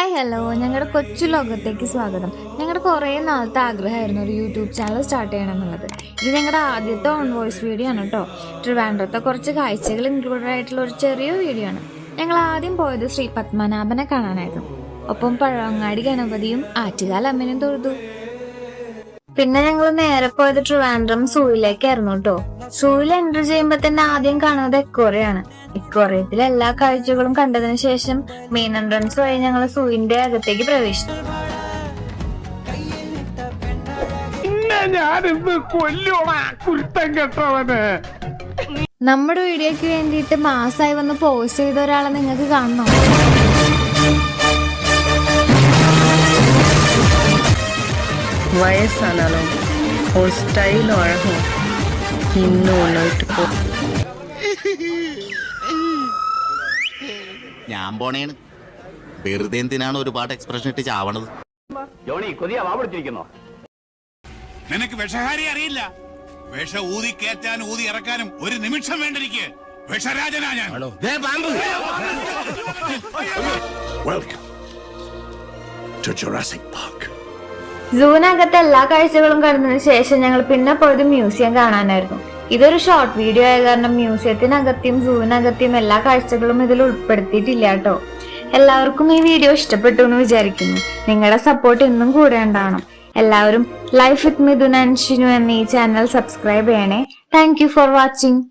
Hi hello, ഞങ്ങളുടെ കൊച്ചു ലോകത്തേക്ക് സ്വാഗതം. ഞങ്ങളുടെ കുറേ നാളത്തെ ആഗ്രഹമായിരുന്നു ഒരു യൂട്യൂബ് ചാനൽ സ്റ്റാർട്ട് ചെയ്യണം എന്നുള്ളത്. ഇത് ഞങ്ങളുടെ ആദ്യത്തെ ഓൺ വോയിസ് വീഡിയോ ആണ് കേട്ടോ. ട്രിവാൻഡ്രത്തെ കുറച്ച് കാഴ്ചകൾ ഇൻക്ലൂഡഡ് ആയിട്ടുള്ള ഒരു ചെറിയ വീഡിയോ ആണ്. ഞങ്ങൾ ആദ്യം പോയത് ശ്രീ പത്മനാഭനെ കാണാനായിരുന്നു. ഒപ്പം പഴവങ്ങാടി ഗണപതിയും ആറ്റുകാൽ അമ്മനും തൊഴുതു. പിന്നെ ഞങ്ങൾ നേരെ പോയത് ട്രിവാൻഡ്രം സൂയിലേക്കായിരുന്നു കേട്ടോ. സൂയിൽ എൻട്രി ചെയ്യുമ്പോ തന്നെ ആദ്യം കാണുന്നത് എക്കോറയാണ്. ഇക്കോറയത്തിൽ എല്ലാ കാഴ്ചകളും കണ്ടതിന് ശേഷം മെയിൻ എൻട്രൻസ് വഴി ഞങ്ങൾ സൂയിന്റെ അകത്തേക്ക് പ്രവേശിച്ചു. നമ്മുടെ വീഡിയോക്ക് വേണ്ടിയിട്ട് മാസമായി വന്ന് പോസ്റ്റ് ചെയ്ത ഒരാളെ നിങ്ങൾക്ക് കാണണോ? വയസ്സാനാലും ഒരു സ്റ്റൈലും അഴകും ഇന്നും ഒന്നിട്ട് പോ. ഞാൻ പോണേണ്. വെറുതെ എന്തിനാണ് ഒരുപാട് എക്സ്പ്രഷൻ ഇട്ട് ചാവണത്? നിനക്ക് വിഷഹാരി അറിയില്ല. വിഷ ഊതി കയറ്റാൻ ഊതി ഇറക്കാനും ഒരു നിമിഷം വേണ്ടിരിക്കെ വിഷരാജനാ ഞാൻ. സൂവിനകത്തെ എല്ലാ കാഴ്ചകളും കണ്ടതിന് ശേഷം ഞങ്ങൾ പിന്നെ പോയത് മ്യൂസിയം കാണാനായിരുന്നു. ഇതൊരു ഷോർട്ട് വീഡിയോ ആയ കാരണം മ്യൂസിയത്തിനകത്തെയും സൂവിനകത്തെയും എല്ലാ കാഴ്ചകളും ഇതിൽ ഉൾപ്പെടുത്തിയിട്ടില്ല കേട്ടോ. എല്ലാവർക്കും ഈ വീഡിയോ ഇഷ്ടപ്പെട്ടു എന്ന് വിചാരിക്കുന്നു. നിങ്ങളുടെ സപ്പോർട്ട് ഇന്നും കൂടെ ഉണ്ടാവണം. എല്ലാവരും life with Mithun and Shinu എന്ന ഈ ചാനൽ സബ്സ്ക്രൈബ് ചെയ്യണേ. Thank you for watching.